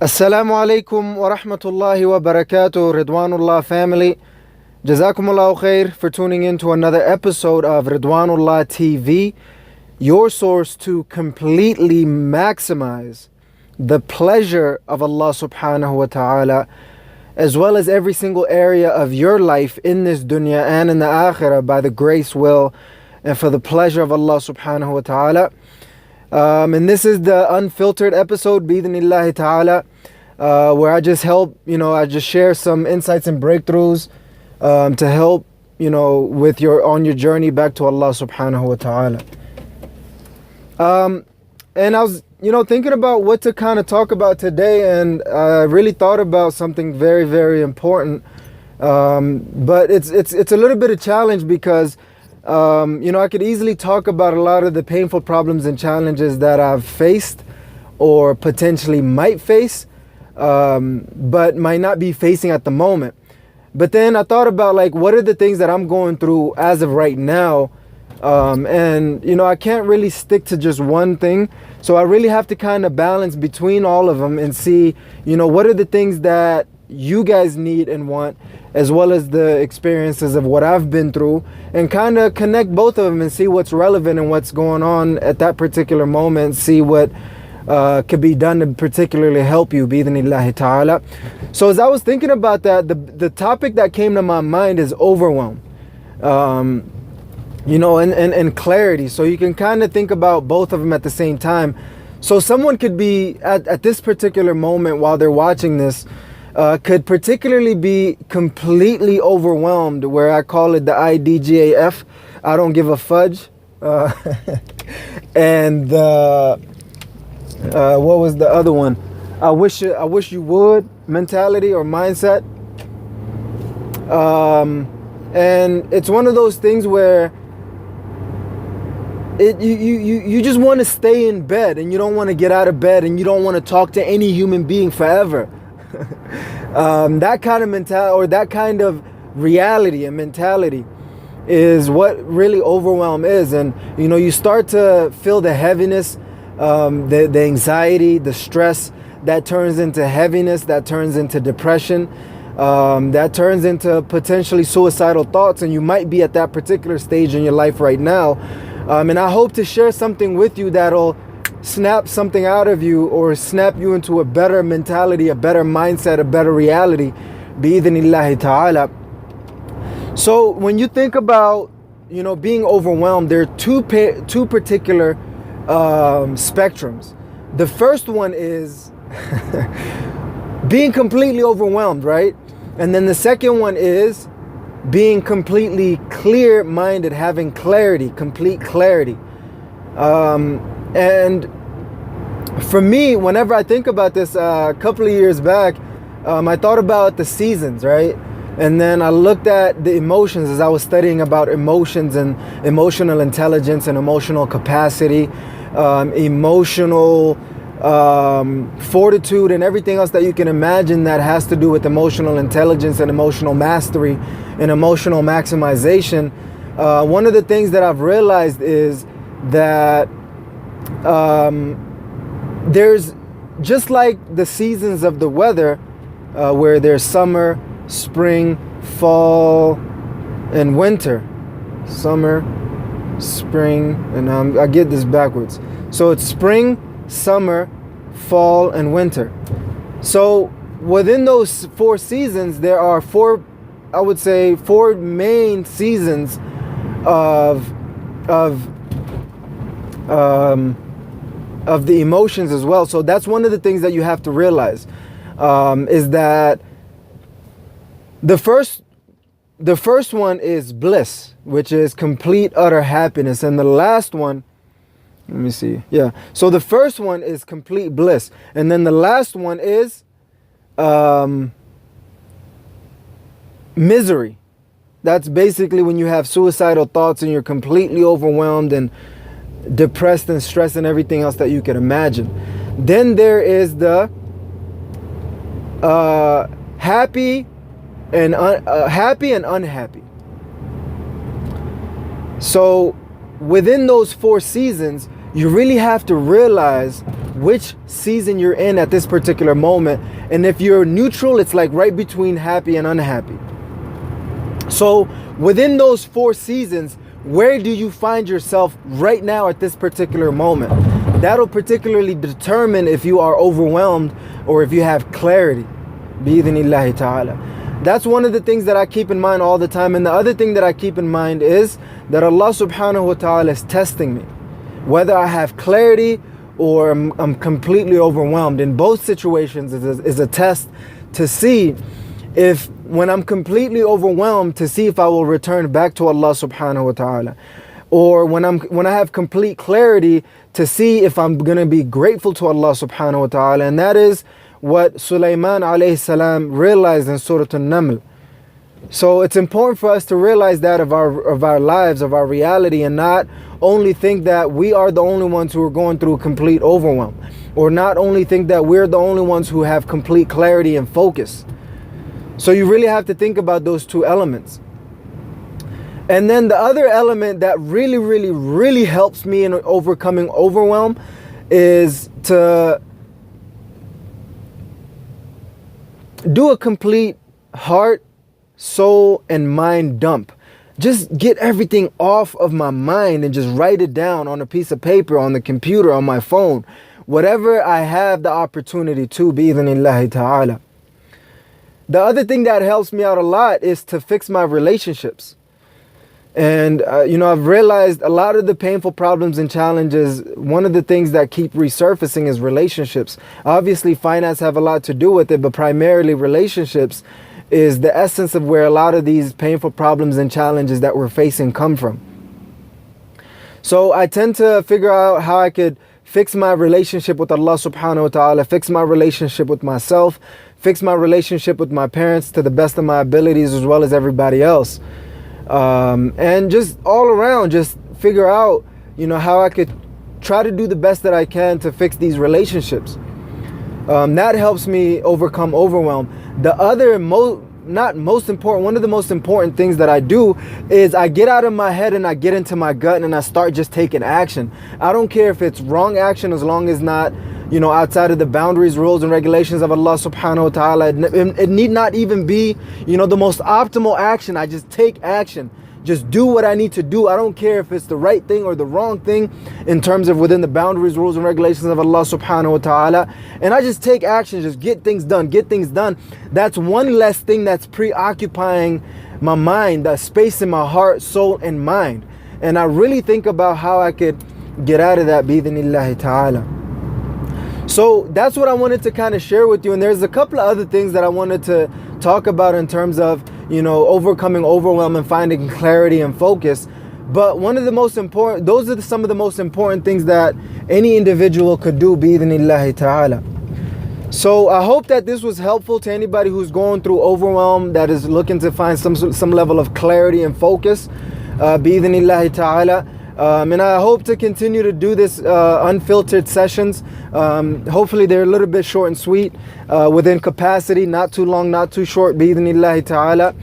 Assalamu alaikum wa rahmatullahi wa barakatuh, Ridwanullah family. Jazakumullahu khair for tuning in to another episode of Ridwanullah TV, your source to completely maximize the pleasure of Allah subhanahu wa ta'ala, as well as every single area of your life in this dunya and in the akhirah by the grace, will, and for the pleasure of Allah subhanahu wa ta'ala. And this is the Unfiltered episode, bi'idhnillahi ta'ala, where I just help, I just share some insights and breakthroughs to help, with on your journey back to Allah subhanahu wa ta'ala. And I was, thinking about what to kind of talk about today, and I really thought about something very, very important. But it's a little bit of challenge because I could easily talk about a lot of the painful problems and challenges that I've faced or potentially might face, but might not be facing at the moment. But then I thought about, like, what are the things that I'm going through as of right now? And I can't really stick to just one thing. So I really have to kind of balance between all of them and see, what are the things that you guys need and want, as well as the experiences of what I've been through, and kind of connect both of them and see what's relevant and what's going on at that particular moment, see what could be done to particularly help you, bi'idhnillahi ta'ala. So as I was thinking about that, the topic that came to my mind is overwhelm, and clarity. So you can kind of think about both of them at the same time. So someone could be at this particular moment while they're watching this, could particularly be completely overwhelmed, where I call it the IDGAF, I don't give a fudge, and what was the other one? I wish you would mentality or mindset. And it's one of those things where you just want to stay in bed, and you don't want to get out of bed, and you don't want to talk to any human being forever. That kind of mentality, or that kind of reality and mentality, is what really overwhelm is. And you start to feel the heaviness, the anxiety, the stress that turns into heaviness, that turns into depression, that turns into potentially suicidal thoughts. And you might be at that particular stage in your life right now. And I hope to share something with you that'll snap something out of you, or snap you into a better mentality, a better mindset, a better reality, bi'idhnillahi ta'ala. So when you think about, being overwhelmed, there are two particular spectrums. The first one is being completely overwhelmed, right? And then the second one is being completely clear-minded, having clarity, complete clarity. And for me, whenever I think about this, a couple of years back, I thought about the seasons, right? And then I looked at the emotions as I was studying about emotions and emotional intelligence and emotional capacity, emotional fortitude, and everything else that you can imagine that has to do with emotional intelligence and emotional mastery and emotional maximization. One of the things that I've realized is that there's, just like the seasons of the weather, where there's summer, spring, fall, and winter. Summer, spring, and I get this backwards. So it's spring, summer, fall, and winter. So within those four seasons, there are four main seasons of the emotions as well. So that's one of the things that you have to realize, is that the first one is bliss, which is complete utter happiness, and the last one, let me see, so the first one is complete bliss, and then the last one is misery. That's basically when you have suicidal thoughts and you're completely overwhelmed and depressed and stressed and everything else that you can imagine. Then there is the happy and unhappy. So within those four seasons, you really have to realize which season you're in at this particular moment. And if you're neutral, it's like right between happy and unhappy. So within those 4 seasons, where do you find yourself right now at this particular moment? That'll particularly determine if you are overwhelmed or if you have clarity. Bi-idhnillahi ta'ala. That's one of the things that I keep in mind all the time. And the other thing that I keep in mind is that Allah subhanahu wa ta'ala is testing me. Whether I have clarity or I'm completely overwhelmed. In both situations is a test to see if, when I'm completely overwhelmed, to see if I will return back to Allah subhanahu wa ta'ala. Or when I have complete clarity, to see if I'm going to be grateful to Allah subhanahu wa ta'ala. And that is what Sulaiman alayhi salam realized in Surah An-Naml. So it's important for us to realize that of our lives, of our reality, and not only think that we are the only ones who are going through complete overwhelm, or not only think that we're the only ones who have complete clarity and focus. So you really have to think about those 2 elements. And then the other element that really, really, really helps me in overcoming overwhelm is to do a complete heart, soul, and mind dump. Just get everything off of my mind and just write it down on a piece of paper, on the computer, on my phone. Whatever I have the opportunity to, bi-idhnillahi ta'ala. The other thing that helps me out a lot is to fix my relationships. And, I've realized a lot of the painful problems and challenges, one of the things that keep resurfacing is relationships. Obviously, finance have a lot to do with it, but primarily relationships is the essence of where a lot of these painful problems and challenges that we're facing come from. So I tend to figure out how I could fix my relationship with Allah subhanahu wa ta'ala, fix my relationship with myself, fix my relationship with my parents to the best of my abilities, as well as everybody else. And just all around, just figure out, how I could try to do the best that I can to fix these relationships. That helps me overcome overwhelm. The other one of the most important things that I do is I get out of my head and I get into my gut and I start just taking action. I don't care if it's wrong action, as long as not, outside of the boundaries, rules, and regulations of Allah subhanahu wa ta'ala. It need not even be, the most optimal action. I just take action. Just do what I need to do. I don't care if it's the right thing or the wrong thing in terms of within the boundaries, rules, and regulations of Allah subhanahu wa ta'ala. And I just take action, just get things done, That's one less thing that's preoccupying my mind, that space in my heart, soul, and mind. And I really think about how I could get out of that, bi-idhnillahi ta'ala. So that's what I wanted to kind of share with you. And there's a couple of other things that I wanted to talk about in terms of, overcoming overwhelm and finding clarity and focus. But those are some of the most important things that any individual could do, bi-idhnillahi ta'ala. So I hope that this was helpful to anybody who's going through overwhelm, that is looking to find some level of clarity and focus, bi-idhnillahi ta'ala. And I hope to continue to do this unfiltered sessions. Hopefully they're a little bit short and sweet, within capacity, not too long, not too short, bi-idhnillahi ta'ala.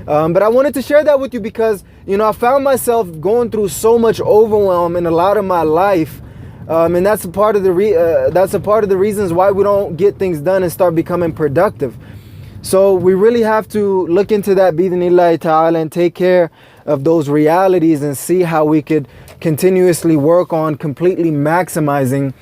But I wanted to share that with you because, I found myself going through so much overwhelm in a lot of my life. And that's a part of the reasons why we don't get things done and start becoming productive. So we really have to look into that, bi-idhnillahi ta'ala, and take care of those realities and see how we could continuously work on completely maximizing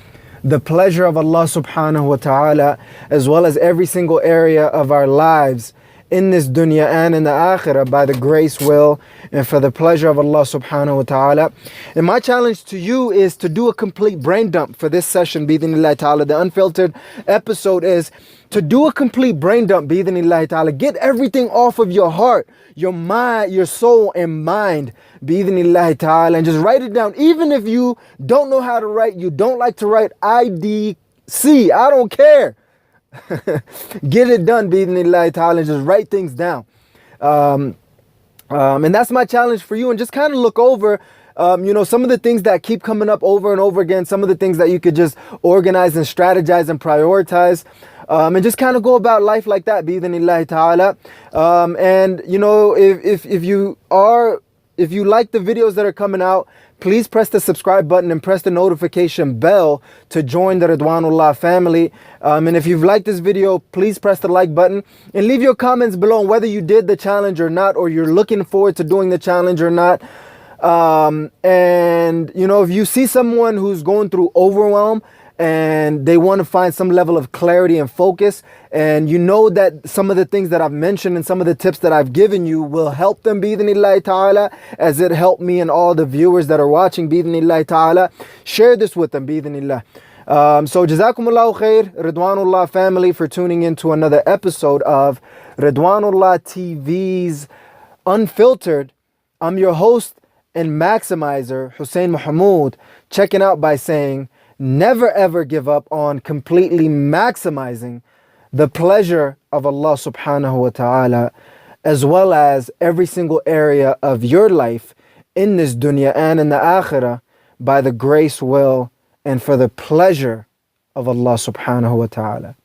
the pleasure of Allah subhanahu wa ta'ala, as well as every single area of our lives in this dunya and in the akhirah, by the grace, will, and for the pleasure of Allah subhanahu wa ta'ala. And my challenge to you is to do a complete brain dump for this session, bi-idhnillahi ta'ala. The unfiltered episode is to do a complete brain dump, bi-idhnillahi ta'ala. Get everything off of your heart, your mind, your soul, and mind, bi-idhnillahi ta'ala, and just write it down. Even if you don't know how to write, you don't like to write IDC, I don't care. Get it done, bi-idhnillahi ta'ala, and just write things down. And that's my challenge for you. And just kind of look over, some of the things that keep coming up over and over again, some of the things that you could just organize and strategize and prioritize. And just kind of go about life like that, bi-idhnillahi ta'ala. And if you are if you like the videos that are coming out, please press the subscribe button and press the notification bell to join the Ridwanullah family. And if you've liked this video, please press the like button and leave your comments below on whether you did the challenge or not, or you're looking forward to doing the challenge or not. And you know, if you see someone who's going through overwhelm and they want to find some level of clarity and focus, and you know that some of the things that I've mentioned and some of the tips that I've given you will help them bi'idhnillahi ta'ala, as it helped me and all the viewers that are watching bi'idhnillahi ta'ala, share this with them bi'idhnillah. So jazakumullahu khair, Ridwanullah family, for tuning in to another episode of Ridwanullah TV's Unfiltered. I'm your host and maximizer, Hussein Mohamud, checking out by saying, never ever give up on completely maximizing the pleasure of Allah subhanahu wa ta'ala, as well as every single area of your life in this dunya and in the akhirah, by the grace, will, and for the pleasure of Allah subhanahu wa ta'ala.